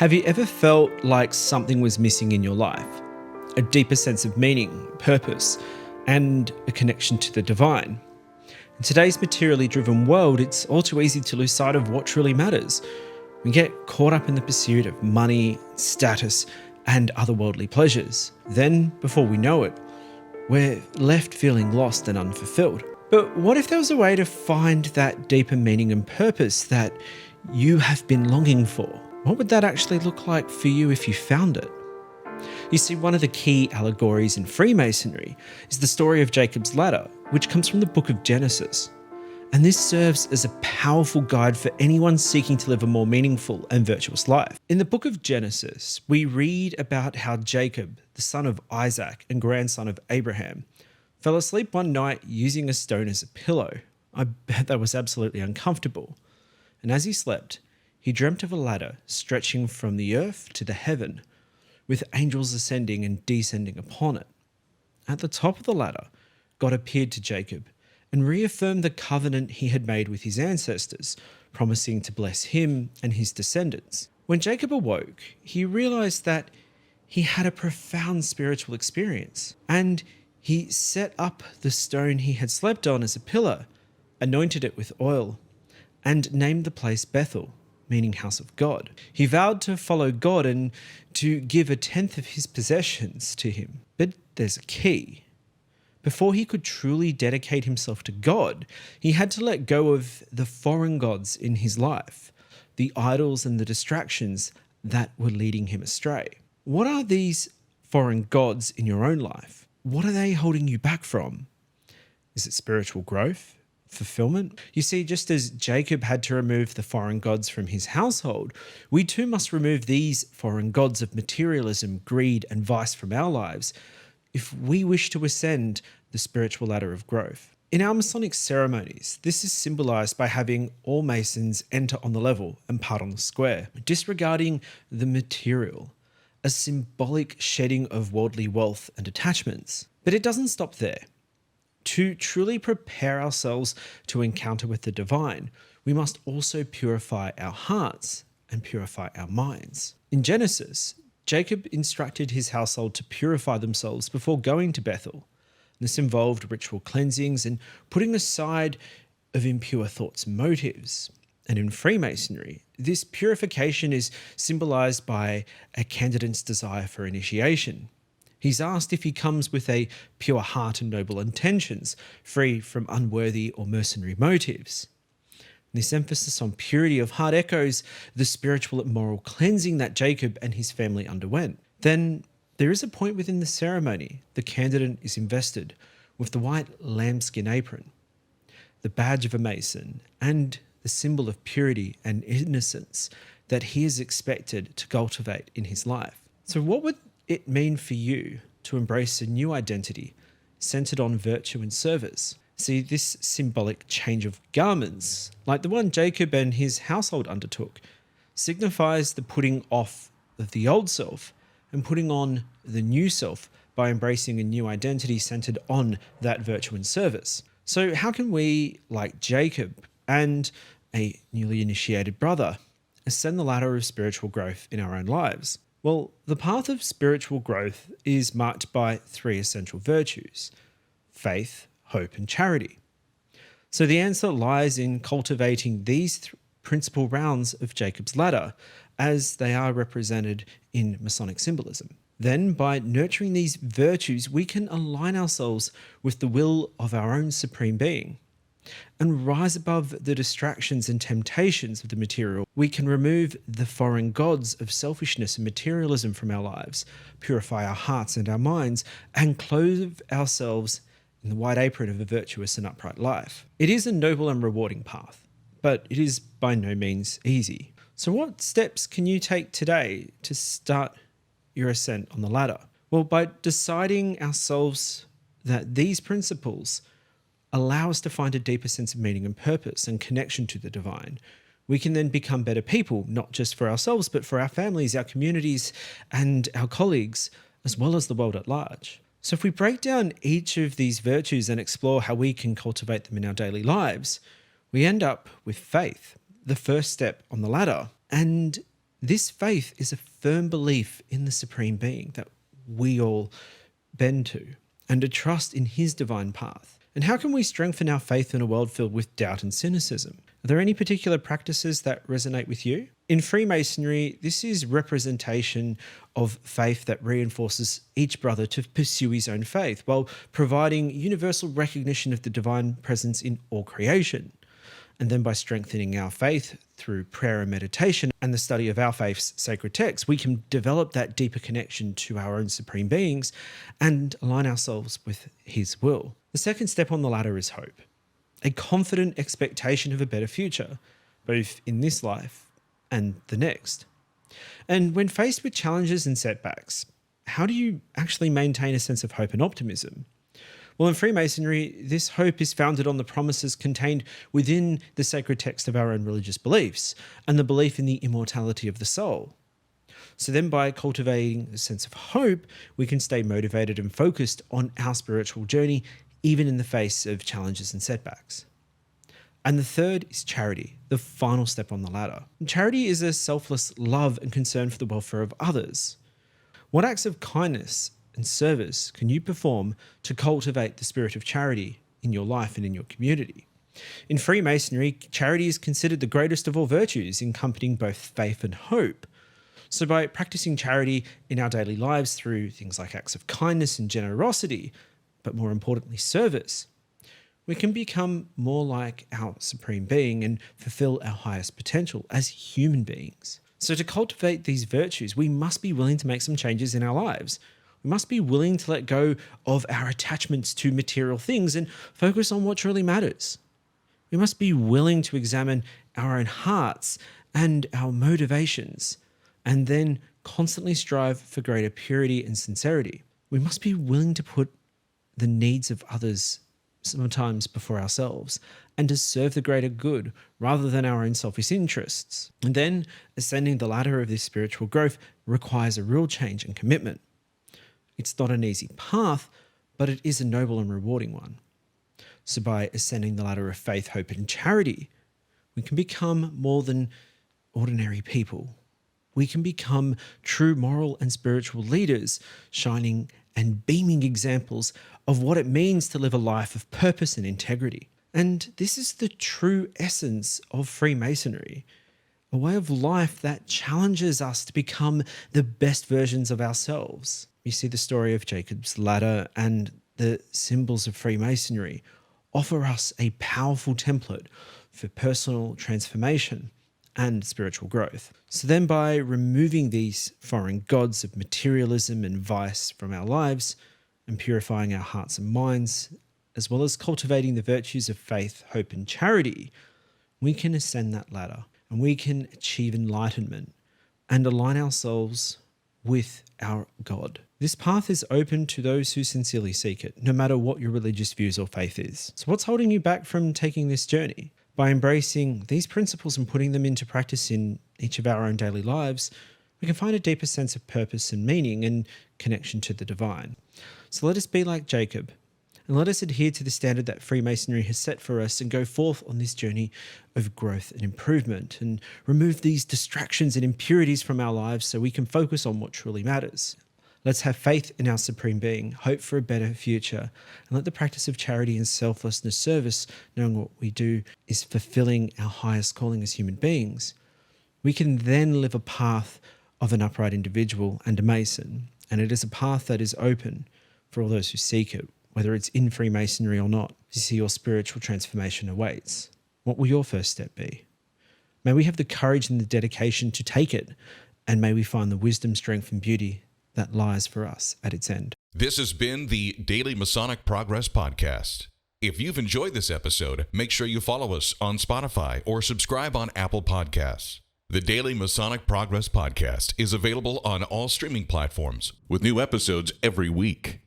Have you ever felt like something was missing in your life? A deeper sense of meaning, purpose, and a connection to the divine? In today's materially driven world, it's all too easy to lose sight of what truly matters. We get caught up in the pursuit of money, status, and other worldly pleasures. Then, before we know it, we're left feeling lost and unfulfilled. But what if there was a way to find that deeper meaning and purpose that you have been longing for? What would that actually look like for you if you found it? You see, one of the key allegories in Freemasonry is the story of Jacob's ladder, which comes from the book of Genesis. And this serves as a powerful guide for anyone seeking to live a more meaningful and virtuous life. In the book of Genesis, we read about how Jacob, the son of Isaac and grandson of Abraham, fell asleep one night using a stone as a pillow. I bet that was absolutely uncomfortable. And as he slept, he dreamt of a ladder stretching from the earth to the heaven, with angels ascending and descending upon it. At the top of the ladder, God appeared to Jacob and reaffirmed the covenant he had made with his ancestors, promising to bless him and his descendants. When Jacob awoke, he realized that he had a profound spiritual experience, and he set up the stone he had slept on as a pillar, anointed it with oil, and named the place Bethel, meaning house of God. He vowed to follow God and to give 1/10 of his possessions to him. But there's a key. Before he could truly dedicate himself to God, he had to let go of the foreign gods in his life, the idols and the distractions that were leading him astray. What are these foreign gods in your own life? What are they holding you back from? Is it spiritual growth? Fulfillment? You see, just as Jacob had to remove the foreign gods from his household, we too must remove these foreign gods of materialism, greed, and vice from our lives if we wish to ascend the spiritual ladder of growth. In our Masonic ceremonies, this is symbolized by having all Masons enter on the level and part on the square, disregarding the material, a symbolic shedding of worldly wealth and attachments. But it doesn't stop there. To truly prepare ourselves to encounter with the divine, we must also purify our hearts and purify our minds. In Genesis, Jacob instructed his household to purify themselves before going to Bethel. This involved ritual cleansings and putting aside of impure thoughts and motives. And in Freemasonry, this purification is symbolized by a candidate's desire for initiation. He's asked if he comes with a pure heart and noble intentions, free from unworthy or mercenary motives. This emphasis on purity of heart echoes the spiritual and moral cleansing that Jacob and his family underwent. Then there is a point within the ceremony the candidate is invested with the white lambskin apron, the badge of a Mason, and the symbol of purity and innocence that he is expected to cultivate in his life. So what would it mean for you to embrace a new identity centered on virtue and service? See, this symbolic change of garments, like the one Jacob and his household undertook, signifies the putting off of the old self and putting on the new self by embracing a new identity centered on that virtue and service. So how can we, like Jacob and a newly initiated brother, ascend the ladder of spiritual growth in our own lives? Well, the path of spiritual growth is marked by 3 essential virtues: faith, hope, and charity. So the answer lies in cultivating these principal rounds of Jacob's ladder as they are represented in Masonic symbolism. Then, by nurturing these virtues, we can align ourselves with the will of our own supreme being and rise above the distractions and temptations of the material. We can remove the foreign gods of selfishness and materialism from our lives, purify our hearts and our minds, and clothe ourselves in the white apron of a virtuous and upright life. It is a noble and rewarding path, but it is by no means easy. So what steps can you take today to start your ascent on the ladder? Well, by deciding ourselves that these principles allow us to find a deeper sense of meaning and purpose and connection to the divine, we can then become better people, not just for ourselves, but for our families, our communities, and our colleagues, as well as the world at large. So if we break down each of these virtues and explore how we can cultivate them in our daily lives, we end up with faith, the first step on the ladder. And This faith is a firm belief in the Supreme Being that we all bend to, and a trust in his divine path. And how can we strengthen our faith in a world filled with doubt and cynicism? Are there any particular practices that resonate with you? In Freemasonry, this is representation of faith that reinforces each brother to pursue his own faith while providing universal recognition of the divine presence in all creation. And then by strengthening our faith through prayer and meditation and the study of our faith's sacred texts, we can develop that deeper connection to our own supreme beings and align ourselves with his will. The second step on the ladder is hope, a confident expectation of a better future, both in this life and the next. And when faced with challenges and setbacks, how do you actually maintain a sense of hope and optimism? Well, in Freemasonry, this hope is founded on the promises contained within the sacred text of our own religious beliefs and the belief in the immortality of the soul. So then by cultivating a sense of hope, we can stay motivated and focused on our spiritual journey, even in the face of challenges and setbacks. And the third is charity, the final step on the ladder. Charity is a selfless love and concern for the welfare of others. What acts of kindness and service can you perform to cultivate the spirit of charity in your life and in your community? In Freemasonry, charity is considered the greatest of all virtues, encompassing both faith and hope. So by practicing charity in our daily lives through things like acts of kindness and generosity, but more importantly, service, we can become more like our supreme being and fulfill our highest potential as human beings. So to cultivate these virtues, we must be willing to make some changes in our lives. We must be willing to let go of our attachments to material things and focus on what truly matters. We must be willing to examine our own hearts and our motivations, and then constantly strive for greater purity and sincerity. We must be willing to put the needs of others sometimes before ourselves and to serve the greater good rather than our own selfish interests. And then ascending the ladder of this spiritual growth requires a real change and commitment. It's not an easy path, but it is a noble and rewarding one. So by ascending the ladder of faith, hope, and charity, we can become more than ordinary people. We can become true moral and spiritual leaders, shining and beaming examples of what it means to live a life of purpose and integrity. And this is the true essence of Freemasonry, a way of life that challenges us to become the best versions of ourselves. You see the story of Jacob's ladder and the symbols of Freemasonry offer us a powerful template for personal transformation and spiritual growth. So then by removing these foreign gods of materialism and vice from our lives and purifying our hearts and minds, as well as cultivating the virtues of faith, hope, and charity, we can ascend that ladder and we can achieve enlightenment and align ourselves with our God. This path is open to those who sincerely seek it, no matter what your religious views or faith is. So what's holding you back from taking this journey? By embracing these principles and putting them into practice in each of our own daily lives, we can find a deeper sense of purpose and meaning and connection to the divine. So let us be like Jacob, and let us adhere to the standard that Freemasonry has set for us and go forth on this journey of growth and improvement and remove these distractions and impurities from our lives so we can focus on what truly matters. Let's have faith in our Supreme Being, hope for a better future, and let the practice of charity and selflessness service, knowing what we do is fulfilling our highest calling as human beings. We can then live a path of an upright individual and a Mason, and it is a path that is open for all those who seek it, whether it's in Freemasonry or not. You see, your spiritual transformation awaits. What will your first step be? May we have the courage and the dedication to take it, and may we find the wisdom, strength, and beauty that lies for us at its end. This has been the Daily Masonic Progress Podcast. If you've enjoyed this episode, make sure you follow us on Spotify or subscribe on Apple Podcasts. The Daily Masonic Progress Podcast is available on all streaming platforms with new episodes every week.